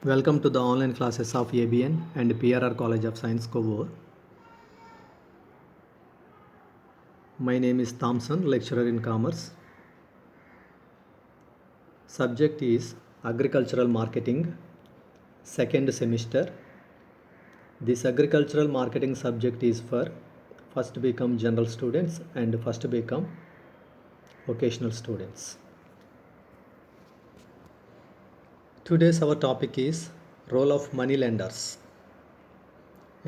Welcome to the online classes of ABN and PRR College of Science Kovur. My name is Thompson, lecturer in commerce. Subject is agricultural marketing, second semester. This agricultural marketing subject is for first BCom general students and first BCom vocational students. Today's our topic is role of money lenders.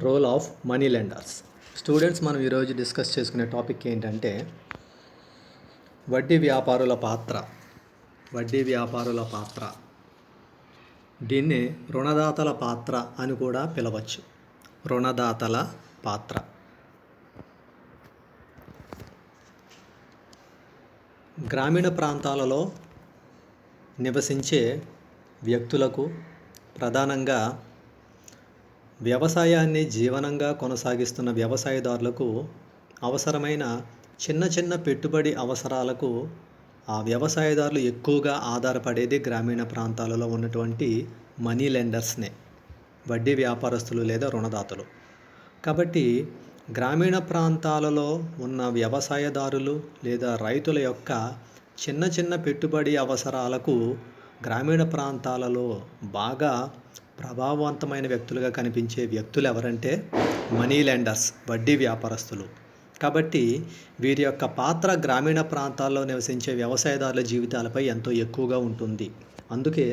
Role of money lenders. Students, మనం ఈరోజు discuss చేసుకునే topic ఏంటంటే వడ్డీ వ్యాపారుల పాత్ర. దీన్ని రుణదాతల పాత్ర అని కూడా పిలవచ్చు. రుణదాతల పాత్ర. గ్రామీణ ప్రాంతాలలో నివసించే వ్యక్తులకు, ప్రధానంగా వ్యవసాయాన్ని జీవనంగా కొనసాగిస్తున్న వ్యవసాయదారులకు అవసరమైన చిన్న చిన్న పెట్టుబడి అవసరాలకు ఆ వ్యవసాయదారులు ఎక్కువగా ఆధారపడేది గ్రామీణ ప్రాంతాలలో ఉన్నటువంటి మనీ లెండర్స్నే, వడ్డీ వ్యాపారస్తులు లేదా రుణదాతలు. కాబట్టి గ్రామీణ ప్రాంతాలలో ఉన్న వ్యవసాయదారులు లేదా రైతుల యొక్క చిన్న చిన్న పెట్టుబడి అవసరాలకు గ్రామీణ ప్రాంతాలలో బాగా ప్రభావవంతమైన వ్యక్తులుగా కనిపించే వ్యక్తులు ఎవరంటే మనీ లెండర్స్, వడ్డీ వ్యాపారస్తులు. కాబట్టి వీరి యొక్క పాత్ర గ్రామీణ ప్రాంతాల్లో నివసించే వ్యవసాయదారుల జీవితాలపై ఎంతో ఎక్కువగా ఉంటుంది. అందుకే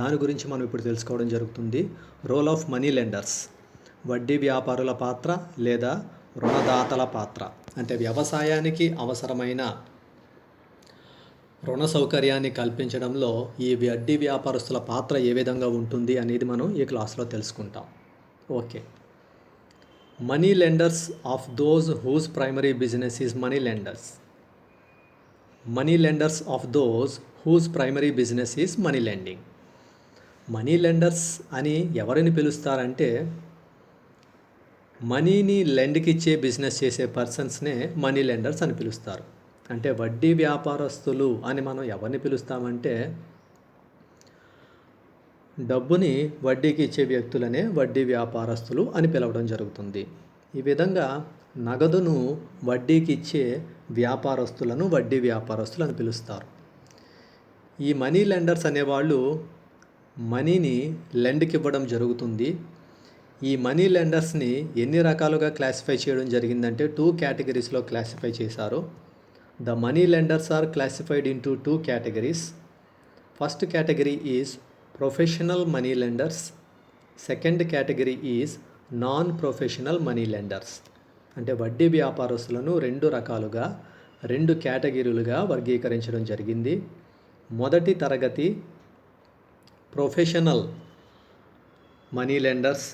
దాని గురించి మనం ఇప్పుడు తెలుసుకోవడం జరుగుతుంది. రోల్ ఆఫ్ మనీ లెండర్స్, వడ్డీ వ్యాపారుల పాత్ర లేదా రుణదాతల పాత్ర. అంటే వ్యవసాయానికి అవసరమైన రుణ సౌకర్యాన్ని కల్పించడంలో ఈ వడ్డీ వ్యాపారస్తుల పాత్ర ఏ విధంగా ఉంటుంది అనేది మనం ఈ క్లాస్లో తెలుసుకుంటాం. Okay. Money lenders of those whose primary business is money lenders. Money lenders of those whose primary business is money lending. Money lenders అని ఎవరిని పిలుస్తారంటే మనీని లెండ్కి ఇచ్చే బిజినెస్ చేసే పర్సన్స్నే మనీ లెండర్స్ అని పిలుస్తారు. అంటే వడ్డీ వ్యాపారస్తులు అని మనం ఎవరిని పిలుస్తామంటే డబ్బుని వడ్డీకి ఇచ్చే వ్యక్తులనే వడ్డీ వ్యాపారస్తులు అని పిలవడం జరుగుతుంది. ఈ విధంగా నగదును వడ్డీకి ఇచ్చే వ్యాపారస్తులను వడ్డీ వ్యాపారస్తులు అని పిలుస్తారు. ఈ మనీ లెండర్స్ అనేవాళ్ళు మనీని లెండ్కి ఇవ్వడం జరుగుతుంది. ఈ మనీ లెండర్స్ని ఎన్ని రకాలుగా క్లాసిఫై చేయడం జరిగిందంటే 2 కేటగిరీస్లో క్లాసిఫై చేశారు. The money lenders are classified into 2 categories. First category is professional money lenders. Second category is non-professional money lenders. అంటే వడ్డీ వ్యాపారస్తులను 2 రకాలుగా 2 కేటగిరీలుగా వర్గీకరించడం జరిగింది. మొదటి తరగతి ప్రొఫెషనల్ మనీ లెండర్స్,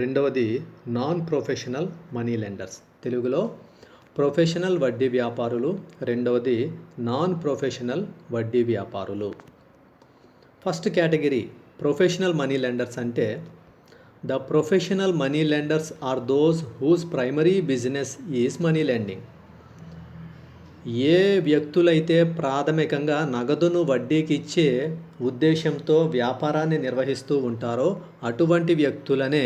రెండవది నాన్ ప్రొఫెషనల్ మనీ లెండర్స్. తెలుగులో ప్రొఫెషనల్ వడ్డీ వ్యాపారులు, రెండవది నాన్ ప్రొఫెషనల్ వడ్డీ వ్యాపారులు. First category professional money lenders అంటే the professional money lenders are those whose primary business is money lending. ఏ వ్యక్తులైతే ప్రాథమికంగా నగదును వడ్డీకి ఇచ్చే ఉద్దేశంతో వ్యాపారాన్ని నిర్వహిస్తూ ఉంటారో అటువంటి వ్యక్తులనే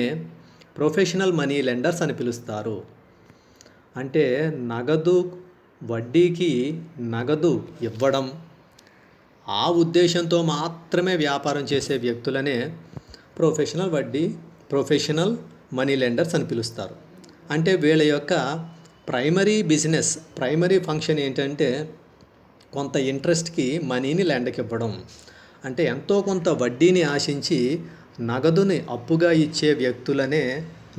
ప్రొఫెషనల్ మనీ లెండర్స్ అని పిలుస్తారు. అంటే వడ్డీకి నగదు ఇవ్వడం, ఆ ఉద్దేశంతో మాత్రమే వ్యాపారం చేసే వ్యక్తులనే ప్రొఫెషనల్ మనీ లెండర్స్ అని పిలుస్తారు. అంటే వీళ్ళ యొక్క ప్రైమరీ ఫంక్షన్ ఏంటంటే కొంత ఇంట్రెస్ట్కి మనీని లెండ్కి ఇవ్వడం. అంటే ఎంతో కొంత వడ్డీని ఆశించి నగదుని అప్పుగా ఇచ్చే వ్యక్తులనే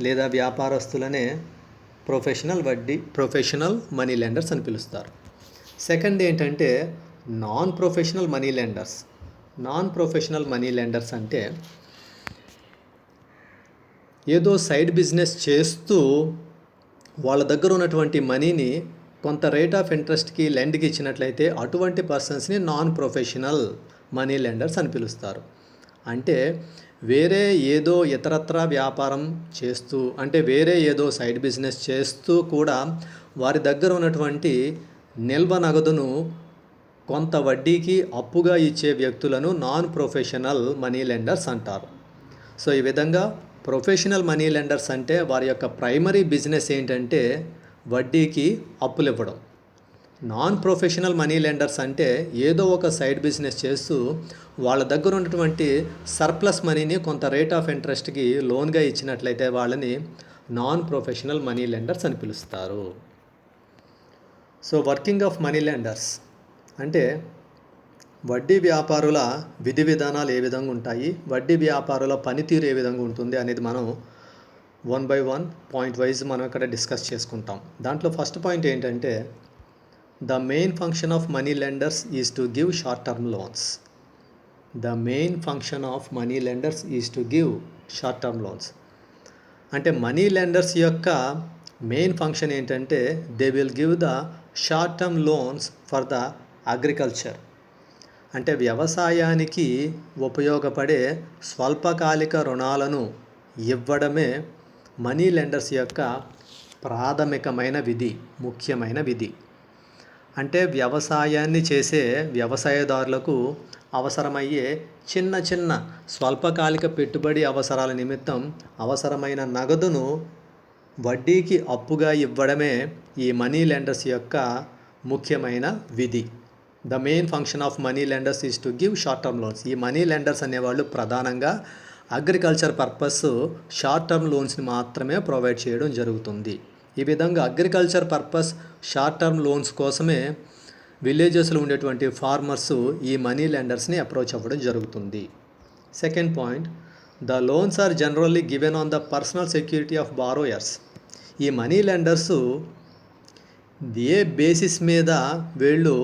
లేదా వ్యాపారస్తులనే ప్రొఫెషనల్ మనీ లెండర్స్ అని పిలుస్తారు. సెకండ్ ఏంటంటే non professional money lenders. Non professional money lenders అంటే ఏదో సైడ్ బిజినెస్ చేస్తూ వాళ్ళ దగ్గర ఉన్నటువంటి మనీని కొంత రేట్ ఆఫ్ ఇంట్రెస్ట్కి లెండ్కి ఇచ్చినట్లయితే అటువంటి పర్సన్స్ని నాన్ ప్రొఫెషనల్ మనీ లెండర్స్ అని పిలుస్తారు. అంటే వేరే ఏదో ఇతరత్రా వ్యాపారం చేస్తూ, అంటే వేరే ఏదో సైడ్ బిజినెస్ చేస్తూ కూడా వారి దగ్గర ఉన్నటువంటి నిల్వ నగదును కొంత వడ్డీకి అప్పుగా ఇచ్చే వ్యక్తులను నాన్ ప్రొఫెషనల్ మనీ లెండర్స్ అంటారు. సో ఈ విధంగా ప్రొఫెషనల్ మనీ లెండర్స్ అంటే వారి యొక్క ప్రైమరీ బిజినెస్ ఏంటంటే వడ్డీకి అప్పులు ఇవ్వడం. నాన్ ప్రొఫెషనల్ మనీ లెండర్స్ అంటే ఏదో ఒక సైడ్ బిజినెస్ చేస్తూ వాళ్ళ దగ్గర ఉన్నటువంటి సర్ప్లస్ మనీని కొంత రేట్ ఆఫ్ ఇంట్రెస్ట్కి లోన్గా ఇచ్చినట్లయితే వాళ్ళని నాన్ ప్రొఫెషనల్ మనీ లెండర్స్ అని పిలుస్తారు. So working of money lenders అంటే వడ్డీ వ్యాపారుల విధి విధానాలు ఏ విధంగా ఉంటాయి, వడ్డీ వ్యాపారుల పనితీరు ఏ విధంగా ఉంటుంది అనేది మనం 1 by 1 పాయింట్ వైజ్ మనం ఇక్కడ డిస్కస్ చేసుకుంటాం. దాంట్లో ఫస్ట్ పాయింట్ ఏంటంటే the main function of money lenders is to give short term loans. The main function of money lenders is to give short term loans. అంటే మనీ లెండర్స్ యొక్క main function ఏంటంటే they will give the short term loans for the agriculture. అంటే వ్యవసాయానికి ఉపయోగపడే స్వల్పకాలిక రుణాలను ఇవ్వడమే money lenders యొక్క ప్రాథమికమైన విధి, ముఖ్యమైన విధి. అంటే వ్యవసాయాన్ని చేసే వ్యవసాయదారులకు అవసరమయ్యే చిన్న చిన్న స్వల్పకాలిక పెట్టుబడి అవసరాల నిమిత్తం అవసరమైన నగదును వడ్డీకి అప్పుగా ఇవ్వడమే ఈ మనీ లెండర్స్ యొక్క ముఖ్యమైన విధి. The main function of money lenders is to give short term loans. ఈ మనీ లెండర్స్ అనేవాళ్ళు ప్రధానంగా అగ్రికల్చర్ పర్పస్ షార్ట్ టర్మ్ లోన్స్ని మాత్రమే ప్రొవైడ్ చేయడం జరుగుతుంది. ఈ విధంగా agriculture purpose short term loans కోసమే విలేజెస్లో ఉండేటువంటి ఫార్మర్స్ ఈ మనీ లెండర్స్ని అప్రోచ్ అవ్వడం జరుగుతుంది. Second point, the loans are generally given on the personal security of borrowers. ఈ మనీ లెండర్స్ ఏ బేసిస్ మీద వీళ్ళు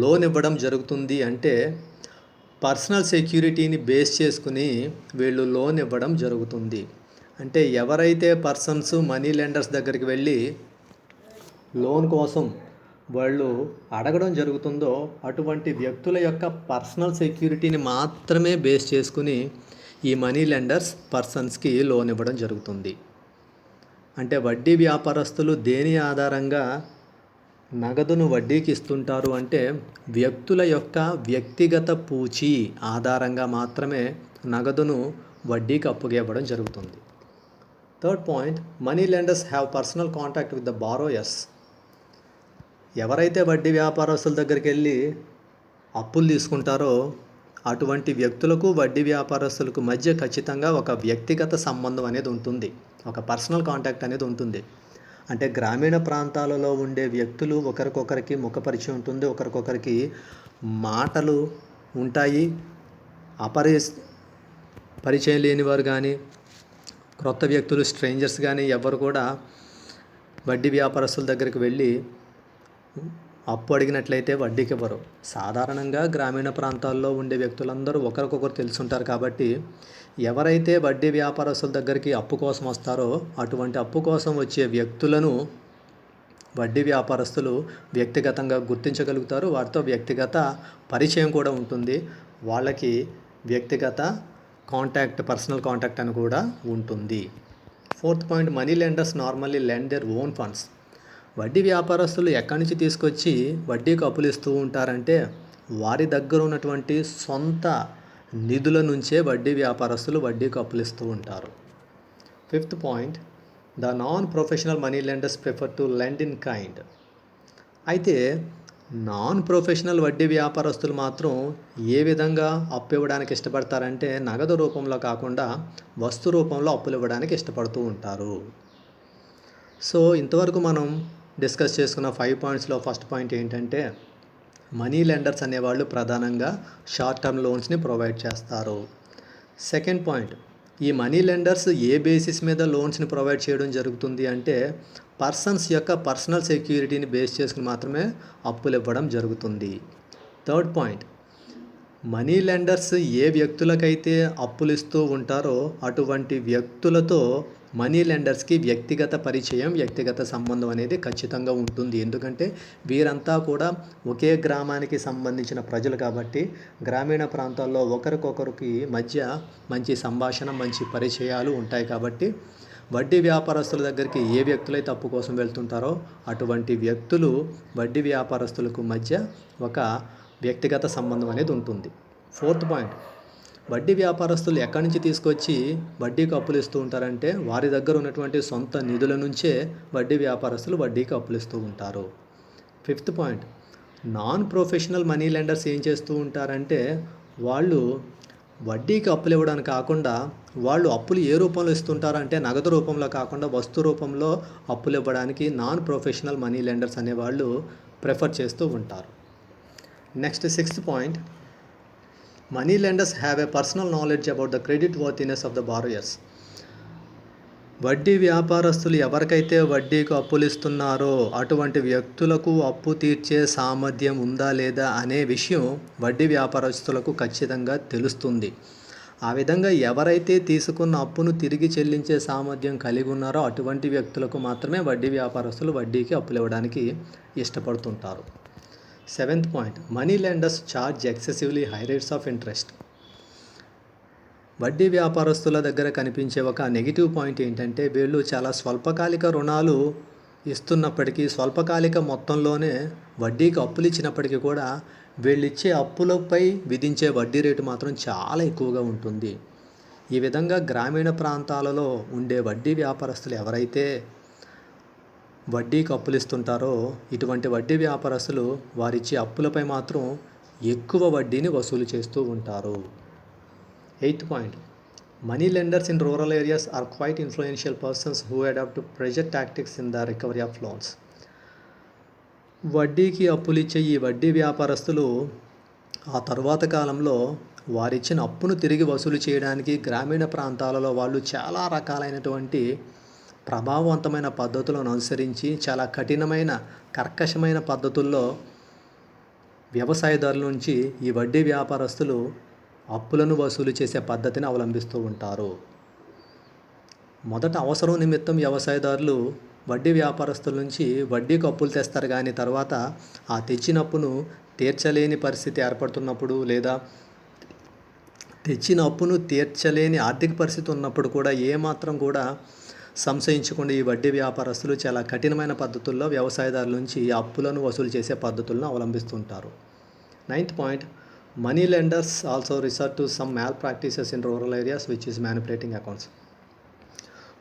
లోన్ ఇవ్వడం జరుగుతుంది అంటే పర్సనల్ సెక్యూరిటీని బేస్ చేసుకుని వీళ్ళు లోన్ ఇవ్వడం జరుగుతుంది. అంటే ఎవరైతే పర్సన్స్ మనీ లెండర్స్ దగ్గరికి వెళ్ళి లోన్ కోసం వాళ్ళు అడగడం జరుగుతుందో అటువంటి వ్యక్తుల యొక్క పర్సనల్ సెక్యూరిటీని మాత్రమే బేస్ చేసుకుని ఈ మనీ లెండర్స్ పర్సన్స్కి లోన్ ఇవ్వడం జరుగుతుంది. అంటే వడ్డీ వ్యాపారస్తులు దేని ఆధారంగా నగదును వడ్డీకి ఇస్తుంటారు అంటే వ్యక్తుల యొక్క వ్యక్తిగత పూచీ ఆధారంగా మాత్రమే నగదును వడ్డీకి అప్పుగా ఇవ్వడం జరుగుతుంది. Third point, money lenders have personal contact with the borrowers. ఎవరైతే వడ్డీ వ్యాపారస్తుల దగ్గరికి వెళ్ళి అప్పులు తీసుకుంటారో అటువంటి వ్యక్తులకు వడ్డీ వ్యాపారస్తులకు మధ్య ఖచ్చితంగా ఒక వ్యక్తిగత సంబంధం అనేది ఉంటుంది, ఒక పర్సనల్ కాంటాక్ట్ అనేది ఉంటుంది. అంటే గ్రామీణ ప్రాంతాలలో ఉండే వ్యక్తులు ఒకరికొకరికి ముఖ పరిచయం ఉంటుంది, ఒకరికొకరికి మాటలు ఉంటాయి. పరిచయం లేనివారు కానీ క్రొత్త వ్యక్తులు స్ట్రేంజర్స్ కానీ ఎవరు కూడా వడ్డీ వ్యాపారస్తుల దగ్గరికి వెళ్ళి అప్పు అడిగినట్లయితే వడ్డీకి ఇవ్వరు. సాధారణంగా గ్రామీణ ప్రాంతాల్లో ఉండే వ్యక్తులందరూ ఒకరికొకరు తెలుసుంటారు కాబట్టి ఎవరైతే వడ్డీ వ్యాపారస్తుల దగ్గరికి అప్పు కోసం వస్తారో అటువంటి అప్పు కోసం వచ్చే వ్యక్తులను వడ్డీ వ్యాపారస్తులు వ్యక్తిగతంగా గుర్తించగలుగుతారు. వారితో వ్యక్తిగత పరిచయం కూడా ఉంటుంది. వాళ్ళకి వ్యక్తిగత కాంటాక్ట్, పర్సనల్ కాంటాక్ట్ అని కూడా ఉంటుంది. Fourth point, money lenders normally lend their own funds. వడ్డీ వ్యాపారస్తులు ఎక్కడి నుంచి తీసుకొచ్చి వడ్డీకి అప్పులు ఇస్తూ ఉంటారంటే వారి దగ్గర ఉన్నటువంటి సొంత నిధుల నుంచే వడ్డీ వ్యాపారస్తులు వడ్డీకి అప్పులు ఇస్తూ ఉంటారు. Fifth point, the non professional money lenders prefer to lend in kind. అయితే నాన్ ప్రొఫెషనల్ వడ్డీ వ్యాపారస్తులు మాత్రం ఏ విధంగా అప్పు ఇవ్వడానికి ఇష్టపడతారంటే నగదు రూపంలో కాకుండా వస్తు రూపంలో అప్పులు ఇవ్వడానికి ఇష్టపడుతూ ఉంటారు. సో ఇంతవరకు మనం డిస్కస్ చేసుకున్న 5 పాయింట్స్లో ఫస్ట్ పాయింట్ ఏంటంటే మనీ లెండర్స్ అనేవాళ్ళు ప్రధానంగా షార్ట్ టర్మ్ లోన్స్ని ప్రొవైడ్ చేస్తారు. సెకండ్ పాయింట్, ఈ మనీ లెండర్స్ ఏ బేసిస్ మీద లోన్స్ని ప్రొవైడ్ చేయడం జరుగుతుంది అంటే పర్సన్స్ యొక్క పర్సనల్ సెక్యూరిటీని బేస్ చేసుకుని మాత్రమే అప్పులు ఇవ్వడం జరుగుతుంది. థర్డ్ పాయింట్, మనీ లెండర్స్ ఏ వ్యక్తులకైతే అప్పులు ఇస్తూ ఉంటారో అటువంటి వ్యక్తులతో మనీ లెండర్స్కి వ్యక్తిగత పరిచయం, వ్యక్తిగత సంబంధం అనేది ఖచ్చితంగా ఉంటుంది. ఎందుకంటే వీరంతా కూడా ఒకే గ్రామానికి సంబంధించిన ప్రజలు కాబట్టి గ్రామీణ ప్రాంతాల్లో ఒకరికొకరికి మధ్య మంచి సంభాషణ, మంచి పరిచయాలు ఉంటాయి. కాబట్టి వడ్డీ వ్యాపారస్తుల దగ్గరికి ఏ వ్యక్తులైతే అప్పు కోసం వెళ్తుంటారో అటువంటి వ్యక్తులు వడ్డీ వ్యాపారస్తులకు మధ్య ఒక వ్యక్తిగత సంబంధం అనేది ఉంటుంది. ఫోర్త్ పాయింట్, వడ్డీ వ్యాపారస్తులు ఎక్కడి నుంచి తీసుకొచ్చి వడ్డీకి అప్పులు ఇస్తూ ఉంటారంటే వారి దగ్గర ఉన్నటువంటి సొంత నిధుల నుంచే వడ్డీ వ్యాపారస్తులు వడ్డీకి అప్పులు ఇస్తూ ఉంటారు. Fifth point, non professional money lenders ఏం చేస్తూ ఉంటారంటే వాళ్ళు వడ్డీకి అప్పులు ఇవ్వడానికి కాకుండా వాళ్ళు అప్పులు ఏ రూపంలో ఇస్తుంటారంటే నగదు రూపంలో కాకుండా వస్తు రూపంలో అప్పులు ఇవ్వడానికి నాన్ ప్రొఫెషనల్ మనీ లెండర్స్ అనేవాళ్ళు ప్రిఫర్ చేస్తూ ఉంటారు. Next sixth point, money lenders have a personal knowledge about the credit worthiness of the borrowers. వడ్డీ వ్యాపారస్తులు ఎవరికైతే వడ్డీకి అప్పులు ఇస్తున్నారో అటువంటి వ్యక్తులకు అప్పు తీర్చే సామర్థ్యం ఉందా లేదా అనే విషయం వడ్డీ వ్యాపారస్తులకు ఖచ్చితంగా తెలుస్తుంది. ఆ విధంగా ఎవరైతే తీసుకున్న అప్పును తిరిగి చెల్లించే సామర్థ్యం కలిగి ఉన్నారో అటువంటి వ్యక్తులకు మాత్రమే వడ్డీ వ్యాపారస్తులు వడ్డీకి అప్పులు ఇవ్వడానికి ఇష్టపడుతుంటారు. Seventh point, money lenders charge excessively high rates of interest. వడ్డీ వ్యాపారస్తుల దగ్గర కనిపించే ఒక నెగిటివ్ పాయింట్ ఏంటంటే వీళ్ళు చాలా స్వల్పకాలిక రుణాలు ఇస్తున్నప్పటికీ స్వల్పకాలిక మొత్తంలోనే వడ్డీకి అప్పులు ఇచ్చినప్పటికీ కూడా వీళ్ళు ఇచ్చే అప్పులపై విధించే వడ్డీ రేటు మాత్రం చాలా ఎక్కువగా ఉంటుంది. ఈ విధంగా గ్రామీణ ప్రాంతాలలో ఉండే వడ్డీ వ్యాపారస్తులు ఎవరైతే వడ్డీకి అప్పులు ఇస్తుంటారో ఇటువంటి వడ్డీ వ్యాపారస్తులు వారిచ్చే అప్పులపై మాత్రం ఎక్కువ వడ్డీని వసూలు చేస్తూ ఉంటారు. Eighth point, money lenders in rural areas are quite influential persons who adopt pressure tactics in the recovery of loans. వడ్డీకి అప్పులు ఇచ్చే ఈ వడ్డీ వ్యాపారస్తులు ఆ తరువాత కాలంలో వారిచ్చిన అప్పును తిరిగి వసూలు చేయడానికి గ్రామీణ ప్రాంతాలలో వాళ్ళు చాలా రకాలైనటువంటి ప్రభావవంతమైన పద్ధతులను అనుసరించి చాలా కఠినమైన కర్కశమైన పద్ధతుల్లో వ్యవసాయదారుల నుంచి ఈ వడ్డీ వ్యాపారస్తులు అప్పులను వసూలు చేసే పద్ధతిని అవలంబిస్తూ ఉంటారు. మొదట అవసరం నిమిత్తం వ్యవసాయదారులు వడ్డీ వ్యాపారస్తుల నుంచి వడ్డీకి అప్పులు తెస్తారు, కానీ తర్వాత ఆ తెచ్చిన అప్పును తీర్చలేని పరిస్థితి ఏర్పడుతున్నప్పుడు లేదా తెచ్చిన అప్పును తీర్చలేని ఆర్థిక పరిస్థితి ఉన్నప్పుడు కూడా ఏమాత్రం కూడా సంశయించకుండా ఈ వడ్డీ వ్యాపారస్తులు చాలా కఠినమైన పద్ధతుల్లో వ్యవసాయదారుల నుంచి అప్పులను వసూలు చేసే పద్ధతులను అవలంబిస్తుంటారు. Ninth point, money lenders also resort to some mal practices in rural areas which is manipulating accounts.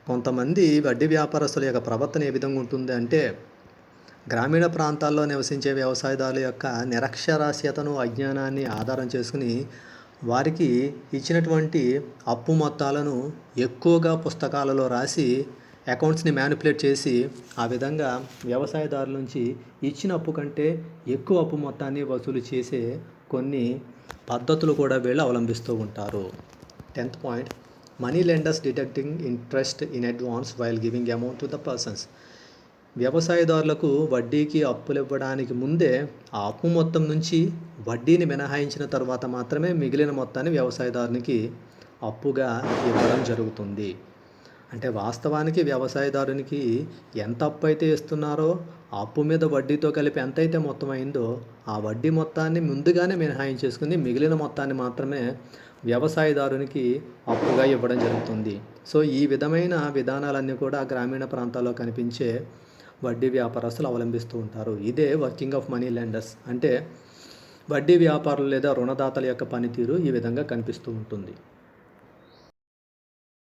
కొంతమంది వడ్డీ వ్యాపారస్తుల యొక్క ప్రవర్తన ఏ విధంగా ఉంటుంది అంటే గ్రామీణ ప్రాంతాల్లో నివసించే వ్యవసాయదారుల యొక్క నిరక్షరాస్యతను అజ్ఞానాన్ని ఆధారం చేసుకుని వారికి ఇచ్చినటువంటి అప్పు మొత్తాలను ఎక్కువగా పుస్తకాలలో రాసి అకౌంట్స్ని మ్యానిపులేట్ చేసి ఆ విధంగా వ్యవసాయదారుల నుంచి ఇచ్చిన అప్పు కంటే ఎక్కువ అప్పు మొత్తాన్ని వసూలు చేసే కొన్ని పద్ధతులు కూడా వీళ్ళు అవలంబిస్తూ ఉంటారు. 10th point, money lenders deducting interest in advance while giving amount to the persons. వ్యవసాయదారులకు వడ్డీకి అప్పులు ఇవ్వడానికి ముందే ఆ అప్పు మొత్తం నుంచి వడ్డీని మినహాయించిన తర్వాత మాత్రమే మిగిలిన మొత్తాన్ని వ్యవసాయదారునికి అప్పుగా ఇవ్వడం జరుగుతుంది. అంటే వాస్తవానికి వ్యవసాయదారునికి ఎంత అప్పు అయితే ఇస్తున్నారో ఆ అప్పు మీద వడ్డీతో కలిపి ఎంతైతే మొత్తం అయిందో ఆ వడ్డీ మొత్తాన్ని ముందుగానే మినహాయించేసుకుని మిగిలిన మొత్తాన్ని మాత్రమే వ్యవసాయదారునికి అప్పుగా ఇవ్వడం జరుగుతుంది. సో ఈ విధమైన విధానాలన్నీ కూడా గ్రామీణ ప్రాంతాల్లో కనిపించే వడ్డీ వ్యాపారస్తులు అవలంబిస్తూ ఉంటారు. ఇదే వర్కింగ్ ఆఫ్ మనీ లెండర్స్ అంటే వడ్డీ వ్యాపారులు లేదా రుణదాతల యొక్క పనితీరు ఈ విధంగా కనిపిస్తూ ఉంటుంది.